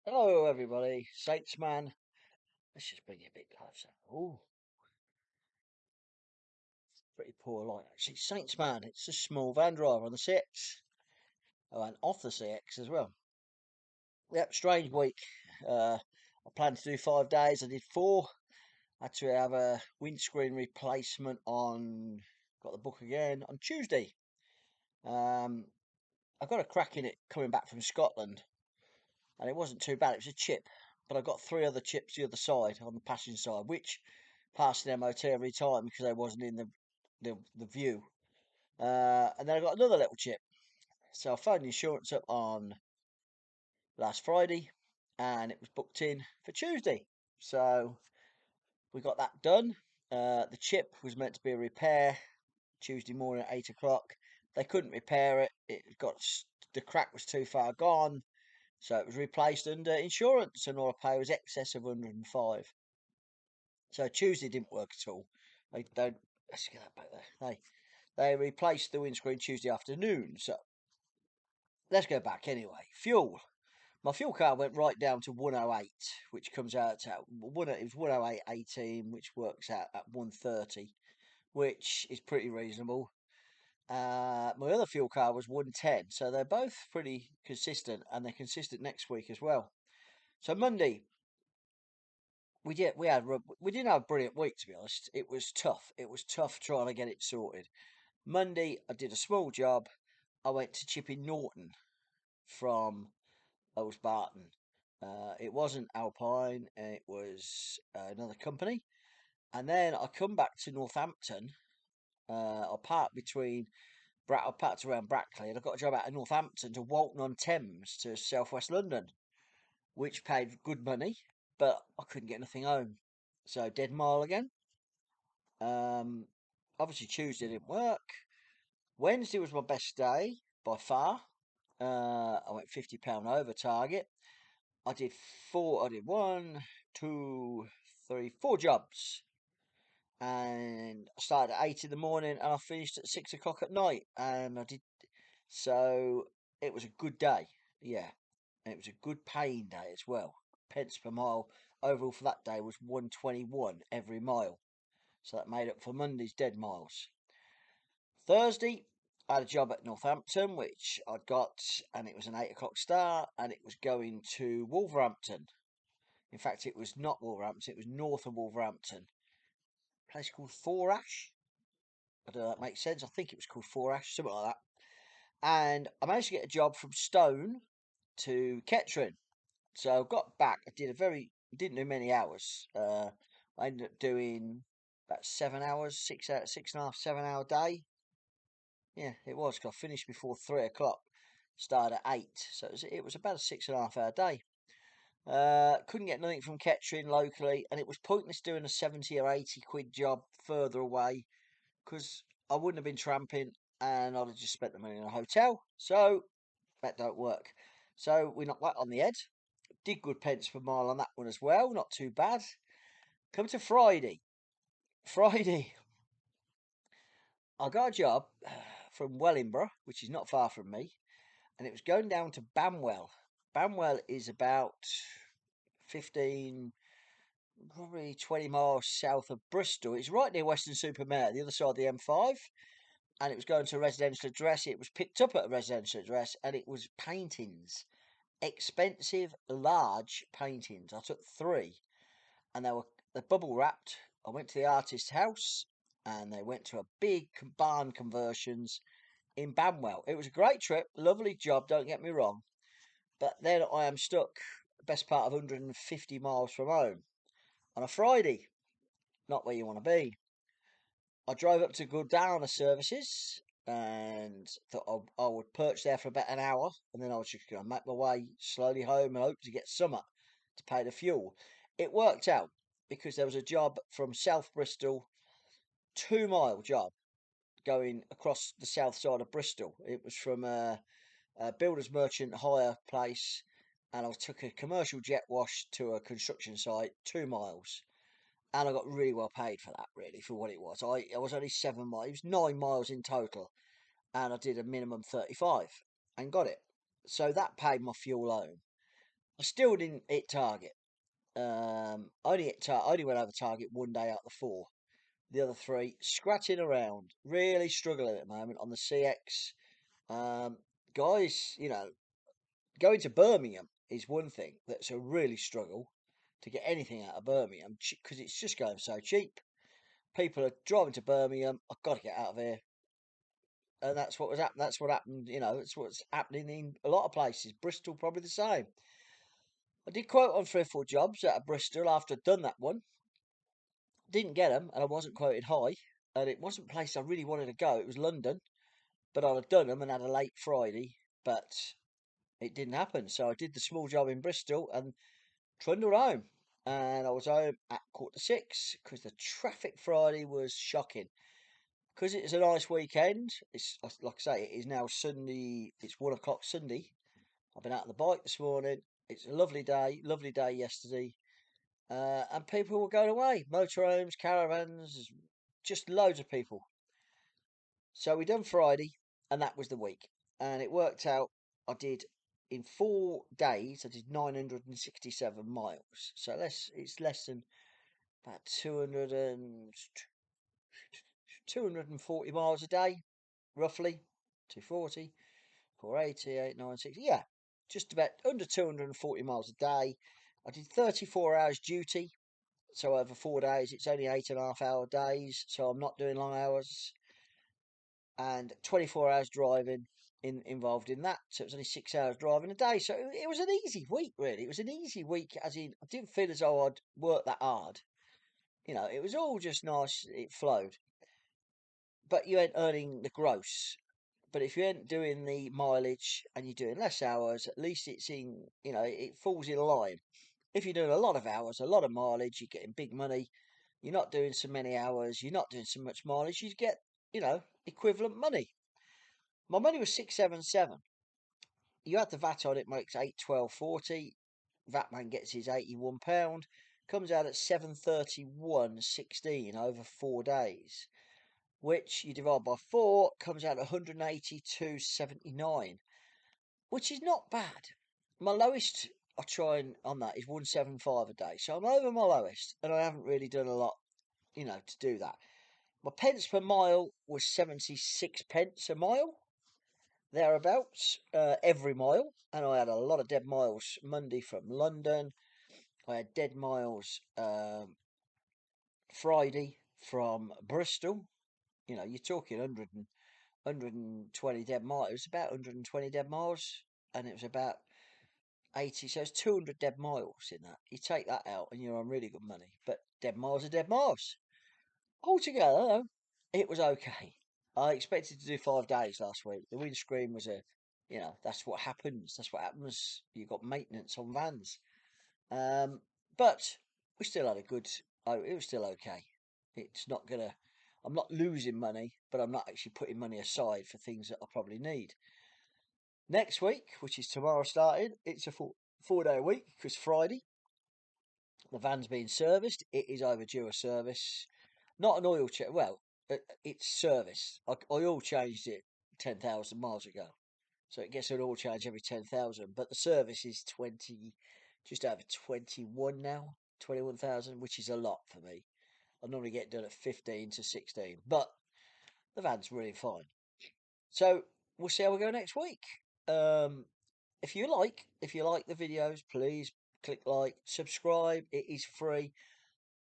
Hello, everybody. Saints man. Let's just bring you a bit closer. Oh, pretty poor light actually. Saints man. It's a small van driver on the six. Oh, and off the CX as well. Yep, strange week. I planned to do 5 days. I did four. Had to have a windscreen replacement on. Got the book again on Tuesday. Um, I got a crack in it coming back from Scotland, and it wasn't too bad. It was a chip, but I got three other chips the other side on the passenger side, which passed the MOT every time because I wasn't in the view. And then I got another little chip. So I phoned the insurance up on last Friday, and it was booked in for Tuesday. So we got that done. The chip was meant to be a repair Tuesday morning at 8 o'clock. They couldn't repair it. The crack was too far gone. So it was replaced under insurance, and all I paid was excess of 105. So Tuesday didn't work at all. They let's get that back there. They replaced the windscreen Tuesday afternoon. So let's go back anyway. Fuel. My fuel card went right down to 108, which comes out at it was 108.18, which works out at 130, which is pretty reasonable. My other fuel card was 110, so they're both pretty consistent, and they're consistent next week as well. So Monday, we didn't have a brilliant week, to be honest. It was tough. It was tough trying to get it sorted. Monday, I did a small job. I went to Chipping Norton from Old Barton. It wasn't Alpine, it was another company. And then I come back to Northampton. I I parked around Brackley, and I got a job out of Northampton to Walton on Thames to southwest London, which paid good money, but I couldn't get anything home. So dead mile again. Um, Obviously Tuesday didn't work. Wednesday was my best day by far. I went £50 over target. I did four. I did one, two, three, four jobs, and I started at 8 in the morning, and I finished at 6 o'clock at night. And I did so. It was a good day. Yeah, and it was a good paying day as well. Pence per mile overall for that day was 121 every mile. So that made up for Monday's dead miles. Thursday, I had a job at Northampton, which I'd got, and it was an 8 o'clock start, and it was going to Wolverhampton. In fact, it was not Wolverhampton, it was north of Wolverhampton. A place called Forash. I don't know if that makes sense. I think it was called Forash, something like that. And I managed to get a job from Stone to Kettering. So I got back. Didn't do many hours. I ended up doing about 7 hours, 6.5, 7 hour day. Yeah, it was. 'Cause I finished before 3 o'clock. Started at 8, so it was about a 6.5 hour day. Couldn't get nothing from Kettering locally, and it was pointless doing a 70 or 80 quid job further away because I wouldn't have been tramping, and I'd have just spent the money in a hotel. So that don't work. So we knocked that on the head. Did good pence per mile on that one as well. Not too bad. Come to Friday. Friday, I got a job from Wellingborough, which is not far from me, and it was going down to Banwell. Banwell is about 15, probably 20 miles south of Bristol. It's right near Weston-super-Mare, the other side of the M5. And it was going to a residential address. It was picked up at a residential address, and it was paintings. Expensive, large paintings. I took three, and they're bubble wrapped. I went to the artist's house, and they went to a big barn conversions in Banwell. It was a great trip, lovely job, don't get me wrong. But then I am stuck the best part of 150 miles from home on a Friday. Not where you want to be. I drove up to Gordana Services and thought I would perch there for about an hour, and then I was just going to make my way slowly home and hope to get summer to pay the fuel. It worked out because there was a job from South Bristol, 2 mile job going across the south side of Bristol. It was from a builder's merchant hire place, and I took a commercial jet wash to a construction site, 2 miles. And I got really well paid for that, really, for what it was. I was only 7 miles, it was 9 miles in total, and I did a minimum 35 and got it. So that paid my fuel home. I still didn't hit target. Only went over target one day out of the four. The other three scratching around, really struggling at the moment on the CX. Um, Guys, going to Birmingham is one thing that's a really struggle to get anything out of Birmingham because it's just going so cheap. People are driving to Birmingham. I've got to get out of here, and that's what was happening. That's what happened. That's what's happening in a lot of places. Bristol probably the same. I did quote on 3 or 4 jobs out of Bristol after I'd done that one. Didn't get them, and I wasn't quoted high, and it wasn't a place I really wanted to go. It was London, but I'd have done them and had a late Friday, but it didn't happen. So I did the small job in Bristol and trundled home. And I was home at 5:45 because the traffic Friday was shocking. Because it was a nice weekend. It's like I say, it is now Sunday. It's 1 o'clock Sunday. I've been out on the bike this morning. It's a lovely day yesterday. And people were going away, motorhomes, caravans, just loads of people. So we done Friday, and that was the week, and it worked out. I did in 4 days. I did 967 miles. So it's less than about 240 miles a day, roughly. 240, 480, 896. Yeah, just about under 240 miles a day. I did 34 hours duty. So over 4 days, it's only 8.5 hour days. So I'm not doing long hours. And 24 hours driving involved in that. So it was only 6 hours driving a day. So it was an easy week, really. It was an easy week, as in, I didn't feel as though I'd worked that hard. It was all just nice. It flowed. But you ain't earning the gross. But if you ain't doing the mileage and you're doing less hours, at least it's it falls in line. If you're doing a lot of hours, a lot of mileage, you're getting big money. You're not doing so many hours, you're not doing so much mileage, you get, equivalent money. My money was 677. You add the VAT on it, makes 812.40. VAT man gets his £81. Comes out at 731.16 over 4 days, which you divide by 4 comes out at 182.79, which is not bad. My lowest I try and on that is 175 a day, so I'm over my lowest, and I haven't really done a lot, to do that. My pence per mile was 76 pence a mile, thereabouts, every mile. And I had a lot of dead miles Monday from London. I had dead miles Friday from Bristol. You're talking 120 dead miles. It was about 120 dead miles, and it was about 80. So it's 200 dead miles in that. You take that out, and you're on really good money. But dead miles are dead miles. Altogether, though, it was okay. I expected to do 5 days last week. The windscreen was that's what happens. That's what happens. You've got maintenance on vans. But we still had a good. Oh, it was still okay. It's not gonna. I'm not losing money, but I'm not actually putting money aside for things that I probably need. Next week, which is tomorrow starting, it's a 4 day week because Friday the van's being serviced. It is overdue a service. Not an oil check. Well, it's serviced. I oil changed it 10,000 miles ago. So it gets an oil change every 10,000. But the service is 20, just over 21 now. 21,000, which is a lot for me. I normally get done at 15 to 16. But the van's really fine. So we'll see how we go next week. Um, if you like the videos, please click like, subscribe. It is free.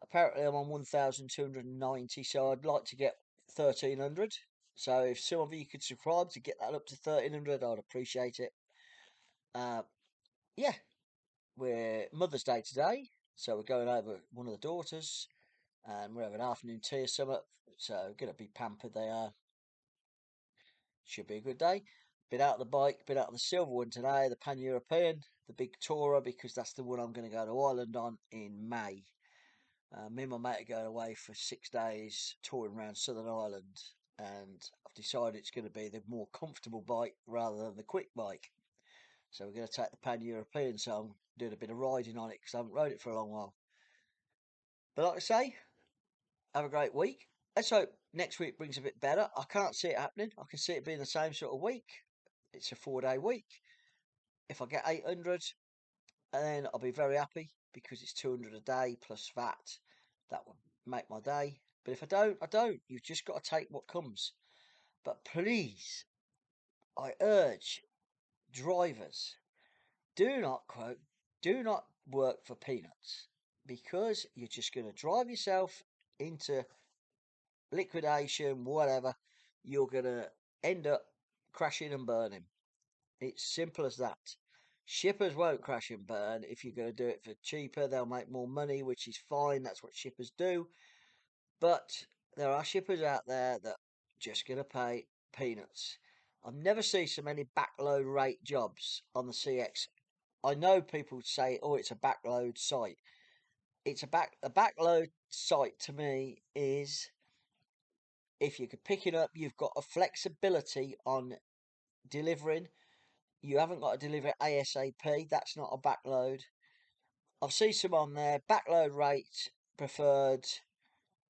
Apparently, I'm on 1,290, so I'd like to get 1,300. So if some of you could subscribe to get that up to 1,300, I'd appreciate it. Uh, yeah, we're Mother's Day today, so we're going over one of the daughters, and we're having afternoon tea or something. So going to be pampered. They are. Should be a good day. Been out on the bike, been out on the silver one today, the Pan European, the big tourer, because that's the one I'm going to go to Ireland on in May. Me and my mate are going away for 6 days touring around Southern Ireland, and I've decided it's going to be the more comfortable bike rather than the quick bike. So we're going to take the Pan European, so I'm doing a bit of riding on it because I haven't rode it for a long while. But like I say, have a great week. Let's hope next week brings a bit better. I can't see it happening. I can see it being the same sort of week. It's a 4 day week. If I get 800, and then I'll be very happy because it's 200 a day plus VAT. That would make my day. But if I don't, I don't. You've just got to take what comes. But please, I urge drivers, do not quote, do not work for peanuts because you're just going to drive yourself into liquidation, whatever. You're going to end up crashing and burning. It's simple as that. Shippers won't crash and burn. If you're going to do it for cheaper, they'll make more money, which is fine. That's what shippers do. But there are shippers out there that just going to pay peanuts. I've never seen so many backload rate jobs on the CX. I know people say, "Oh, it's a backload site." It's a backload site to me is if you could pick it up, you've got a flexibility on delivering. You haven't got to deliver it ASAP. That's not a backload. I'll see some on there. Backload rate preferred.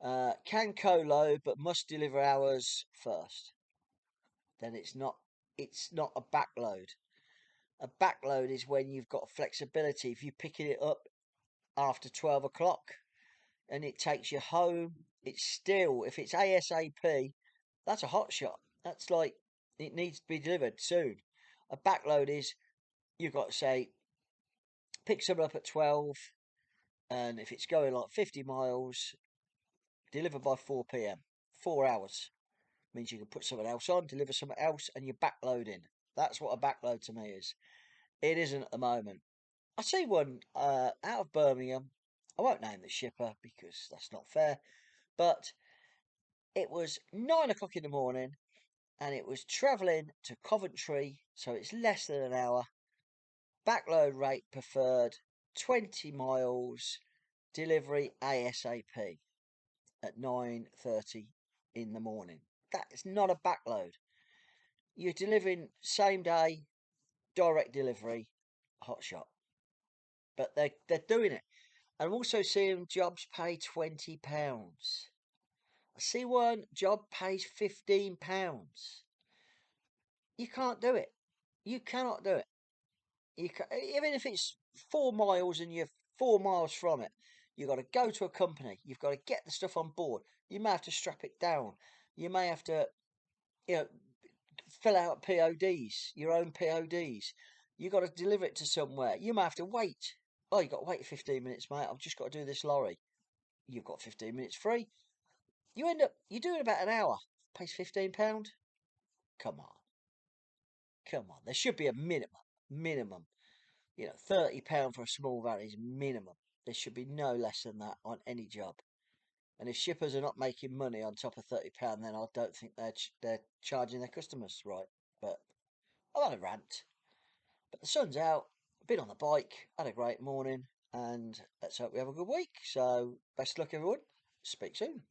Can co-load but must deliver hours first. Then it's not. It's not a backload. A backload is when you've got flexibility. If you're picking it up after 12 o'clock and it takes you home, it's still, if it's ASAP, that's a hot shot. That's like it needs to be delivered soon. A backload is you've got to say pick someone up at 12, and if it's going like 50 miles, deliver by 4 p.m. 4 hours means you can put someone else on, deliver someone else, and you're backloading. That's what a backload to me is. It isn't at the moment. I see one out of Birmingham. I won't name the shipper because that's not fair, but it was 9 o'clock in the morning and it was travelling to Coventry, so it's less than an hour. Backload rate preferred, 20 miles, delivery ASAP at 9:30 in the morning. That is not a backload. You're delivering same day, direct delivery, hot shot. But they're doing it. I'm also seeing jobs pay £20. I see one job pays £15. You can't do it. You cannot do it. Even if it's 4 miles and you're 4 miles from it, you've got to go to a company. You've got to get the stuff on board. You may have to strap it down. You may have to, you know, fill out PODs, your own PODs. You've got to deliver it to somewhere. You may have to wait. Oh, you've got to wait 15 minutes, mate. I've just got to do this lorry. You've got 15 minutes free. You're doing about an hour. Pays £15. Come on. Come on. There should be a minimum. Minimum. £30 for a small van is minimum. There should be no less than that on any job. And if shippers are not making money on top of £30, then I don't think they're charging their customers right. But I've had a rant. But the sun's out. Been on the bike. Had a great morning. And let's hope we have a good week. So best of luck, everyone. Speak soon.